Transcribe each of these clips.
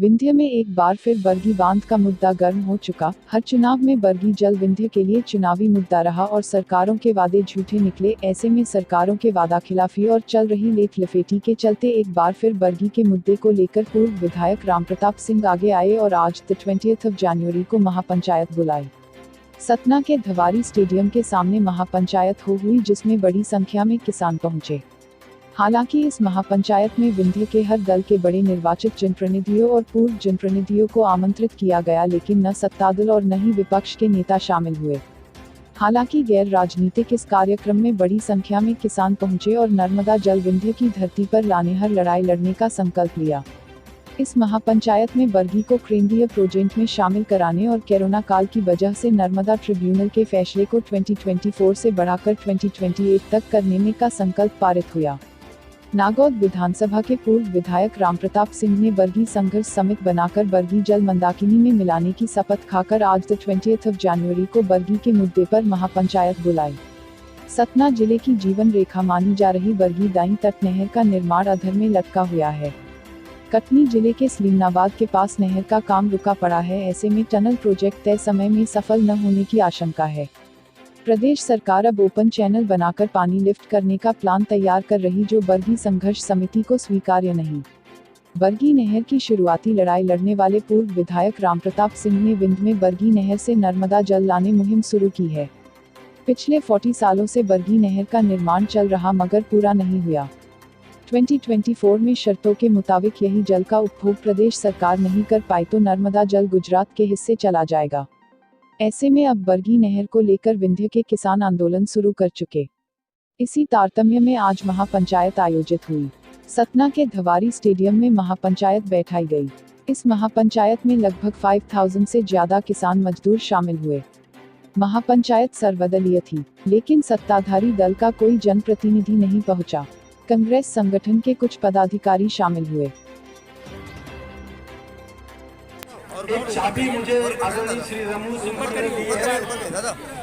विंध्य में एक बार फिर बरगी बांध का मुद्दा गर्म हो चुका। हर चुनाव में बरगी जल विंध्य के लिए चुनावी मुद्दा रहा और सरकारों के वादे झूठे निकले। ऐसे में सरकारों के वादाखिलाफी और चल रही लेट लपेटी के चलते एक बार फिर बरगी के मुद्दे को लेकर पूर्व विधायक रामप्रताप सिंह आगे आए और आज 20 जनवरी को महापंचायत बुलाई। सतना के धवारी स्टेडियम के सामने महापंचायत हुई, जिसमें बड़ी संख्या में किसान पहुंचे। हालांकि इस महापंचायत में विंध्य के हर दल के बड़े निर्वाचित जनप्रतिनिधियों और पूर्व जनप्रतिनिधियों को आमंत्रित किया गया, लेकिन न सत्तादल और न ही विपक्ष के नेता शामिल हुए। हालांकि गैर राजनीतिक इस कार्यक्रम में बड़ी संख्या में किसान पहुंचे और नर्मदा जल विंध्य की धरती पर लाने हर लड़ाई लड़ने का संकल्प लिया। इस महापंचायत में बरगी को केंद्रीय प्रोजेक्ट में शामिल कराने और कोरोना काल की वजह से नर्मदा ट्रिब्यूनल के फैसले को 2024 से बढ़ाकर 2028 तक करने में का संकल्प पारित हुआ। नागौद विधानसभा के पूर्व विधायक रामप्रताप सिंह ने बरगी संघर्ष समिति बनाकर बरगी जल मंदाकिनी में मिलाने की शपथ खाकर आज 20 जनवरी को बरगी के मुद्दे पर महापंचायत बुलाई। सतना जिले की जीवन रेखा मानी जा रही बरगी दाई तट नहर का निर्माण अधर में लटका हुआ है। कटनी जिले के सलीमनाबाद के पास नहर का काम रुका पड़ा है। ऐसे में टनल प्रोजेक्ट तय समय में सफल न होने की आशंका है। प्रदेश सरकार अब ओपन चैनल बनाकर पानी लिफ्ट करने का प्लान तैयार कर रही, जो बरगी संघर्ष समिति को स्वीकार्य नहीं। बरगी नहर की शुरुआती लड़ाई लड़ने वाले पूर्व विधायक रामप्रताप सिंह ने विंध्य में बरगी नहर से नर्मदा जल लाने मुहिम शुरू की है। पिछले 40 सालों से बरगी नहर का निर्माण चल रहा मगर पूरा नहीं हुआ। 2024 में शर्तों के मुताबिक यही जल का उपभोग प्रदेश सरकार नहीं कर पाई तो नर्मदा जल गुजरात के हिस्से चला जाएगा। ऐसे में अब बरगी नहर को लेकर विंध्य के किसान आंदोलन शुरू कर चुके। इसी तारतम्य में आज महापंचायत आयोजित हुई। सतना के धवारी स्टेडियम में महापंचायत बैठाई गई। इस महापंचायत में लगभग 5000 से ज्यादा किसान मजदूर शामिल हुए। महापंचायत सर्वदलीय थी, लेकिन सत्ताधारी दल का कोई जनप्रतिनिधि नहीं पहुंचा। कांग्रेस संगठन के कुछ पदाधिकारी शामिल हुए। एक चाबी मुझे आदरणीय श्री रमू सिंह ने दी है,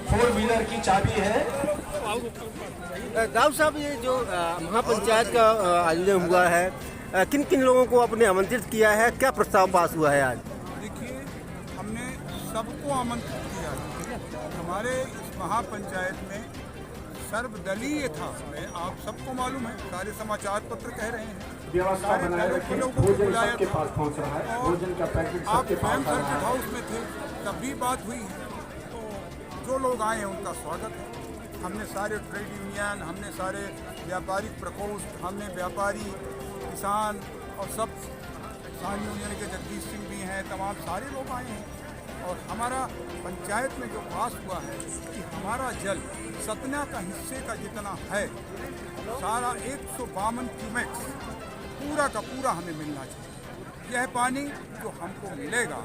4 व्हीलर की चाबी है। राव साहब, ये जो महापंचायत का आयोजन हुआ है, किन किन लोगों को आपने आमंत्रित किया है, क्या प्रस्ताव पास हुआ है आज? देखिए, हमने सबको आमंत्रित किया है। हमारे इस महापंचायत में सर्वदलीय था। आप सबको मालूम है, सारे समाचार पत्र कह रहे हैं। व्यवस्था बनाए रखें, भोजन सबके पास पहुंच रहा है, भोजन का पैकेट सबके पास आ रहा है। हाउस में थे तब भी बात हुई है, तो जो लोग आए हैं उनका स्वागत है। हमने सारे ट्रेड यूनियन, हमने सारे व्यापारिक प्रकोष्ठ, हमने व्यापारी, किसान और सब किसान यूनियन के जगदीश सिंह भी हैं, तमाम सारे लोग आए हैं। और हमारा पंचायत में जो पास हुआ है कि हमारा जल सतना का हिस्से का जितना है, सारा 152 क्यूमेक्स पूरा का पूरा हमें मिलना चाहिए। यह पानी जो हमको मिलेगा,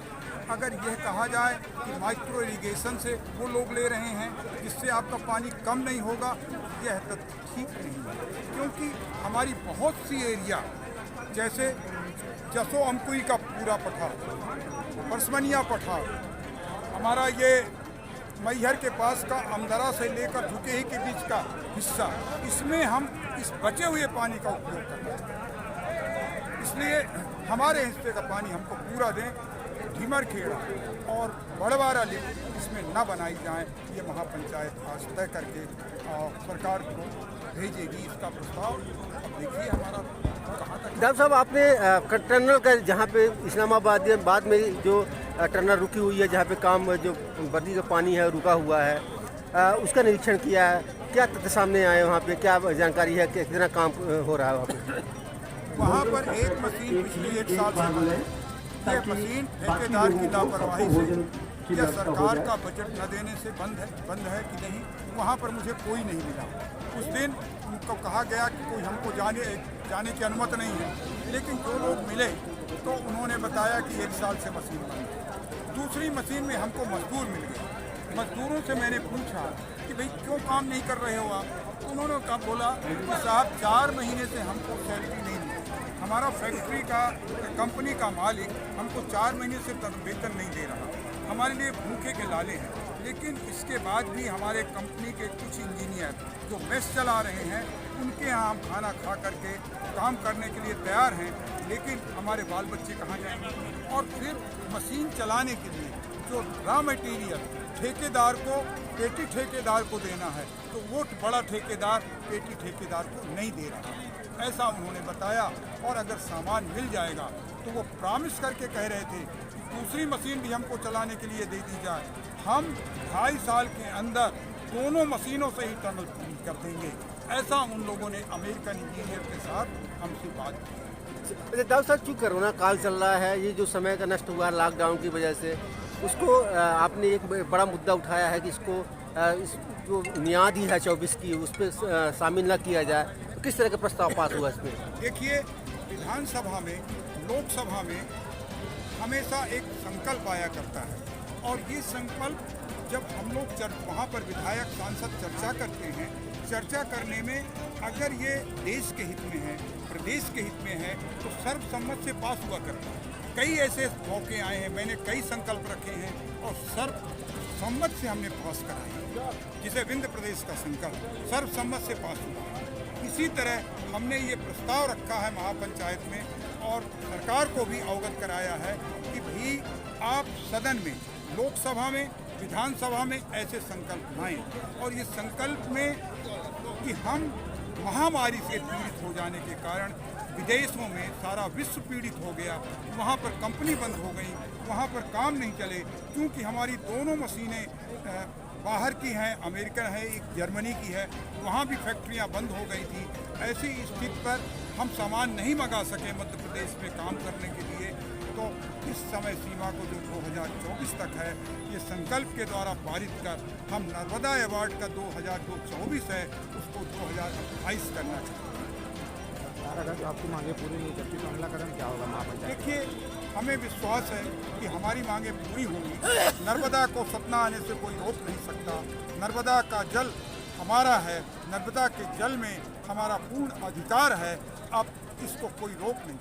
अगर यह कहा जाए कि माइक्रो इरिगेशन से वो लोग ले रहे हैं जिससे आपका पानी कम नहीं होगा, यह तथ्य ठीक नहीं है। क्योंकि हमारी बहुत सी एरिया जैसे जसो अमकुई का पूरा पठार, परसमनिया पठार, हमारा ये मैहर के पास का अमदरा से लेकर झुकेही के बीच का हिस्सा, इसमें हम इस बचे हुए पानी का उपयोग करना चाहिए। इसलिए हमारे हिस्से का पानी हमको पूरा दें। ढीमर खेड़ा और बड़वारा लिफ्ट इसमें न बनाई जाए, ये महापंचायत आज तय करके सरकार को भेजेगी इसका प्रस्ताव। अब देखिए हमारा कहाँ तक। डॉक्टर साहब, आपने टनल का जहाँ पे इस्लामाबाद बाद में जो टनल रुकी हुई है, जहाँ पे काम जो बरगी का पानी है रुका हुआ है, उसका निरीक्षण किया है। क्या तथ्य सामने आए वहाँ पे, क्या जानकारी है, कितना काम हो रहा है वहाँ पे? वहाँ पर एक मशीन पिछले 1 साल से बंद है। ये मशीन ठेकेदार की लापरवाही से या सरकार का बजट न देने से बंद है कि नहीं, वहाँ पर मुझे कोई नहीं मिला। उस दिन उनको कहा गया कि कोई हमको जाने की अनुमति नहीं है, लेकिन जो लोग मिले तो उन्होंने बताया कि 1 साल से मशीन बंद है। दूसरी मशीन में हमको मजदूर मिल गए। मजदूरों से मैंने पूछा कि भाई क्यों काम नहीं कर रहे हो आप? उन्होंने कहा, बोला कि साहब 4 महीने से हमको सैलरी नहीं मिली। हमारा फैक्ट्री का कंपनी का मालिक हमको 4 महीने से वेतन नहीं दे रहा। हमारे लिए भूखे के लाले हैं। लेकिन इसके बाद भी हमारे कंपनी के कुछ इंजीनियर जो मेस चला रहे हैं, उनके यहाँ हम खाना खा करके काम करने के लिए तैयार हैं, लेकिन हमारे बाल बच्चे कहाँ जाएंगे? और फिर मशीन चलाने के लिए जो रॉ मटेरियल ठेकेदार को, पेटी ठेकेदार को देना है, तो वो बड़ा ठेकेदार पेटी ठेकेदार को नहीं दे रहा है, ऐसा उन्होंने बताया। और अगर सामान मिल जाएगा तो वो प्रॉमिस करके कह रहे थे कि दूसरी मशीन भी हमको चलाने के लिए दे दी जाए। हम 2.5 साल के अंदर दोनों मशीनों से ही टनल पूरी कर देंगे, ऐसा उन लोगों ने अमेरिकन इंजीनियर के साथ हमसे बात की। अच्छा दाऊद साहब, चूँकि कोरोना काल चल रहा है, ये जो समय का नष्ट हुआ लॉकडाउन की वजह से, उसको आपने एक बड़ा मुद्दा उठाया है कि इसको इस जो मियाद ही है 24 की, उस पर शामिल न किया जाए। तो किस तरह का प्रस्ताव पास हुआ इसमें? देखिए, विधानसभा में, लोकसभा में हमेशा एक संकल्प आया करता है, और ये संकल्प जब हम लोग वहाँ पर विधायक सांसद चर्चा करते हैं, चर्चा करने में अगर ये देश के हित में है, प्रदेश के हित में है, तो सर्वसम्मत से पास हुआ करता है। कई ऐसे मौके आए हैं, मैंने कई संकल्प रखे हैं और सर्वसम्मत से हमने पास कराए, जिसे विंध्य प्रदेश का संकल्प सर्वसम्मत से पास हुआ। इसी तरह हमने ये प्रस्ताव रखा है महापंचायत में, और सरकार को भी अवगत कराया है कि भी आप सदन में, लोकसभा में, विधानसभा में ऐसे संकल्प लाएं। और ये संकल्प में कि हम महामारी से पीड़ित हो जाने के कारण विदेशों में सारा विश्व पीड़ित हो गया, वहाँ पर कंपनी बंद हो गई, वहाँ पर काम नहीं चले, क्योंकि हमारी दोनों मशीनें बाहर की हैं, अमेरिका है, एक जर्मनी की है, वहाँ भी फैक्ट्रियाँ बंद हो गई थी। ऐसी स्थिति पर हम सामान नहीं मंगा सके मध्य प्रदेश में काम करने के लिए। तो इस समय सीमा को जो 2024 तक है, ये संकल्प के द्वारा पारित कर हम नर्मदा अवार्ड का 2024 है, उसको 2028 करना चाहिए। अगर जो आपकी मांगे पूरी नहीं करती तो अगला कदम क्या होगा महापंचायत? देखिए, हमें विश्वास है कि हमारी मांगे पूरी होंगी। नर्मदा को सतना आने से कोई रोक नहीं सकता। नर्मदा का जल हमारा है, नर्मदा के जल में हमारा पूर्ण अधिकार है, अब इसको कोई रोक नहीं।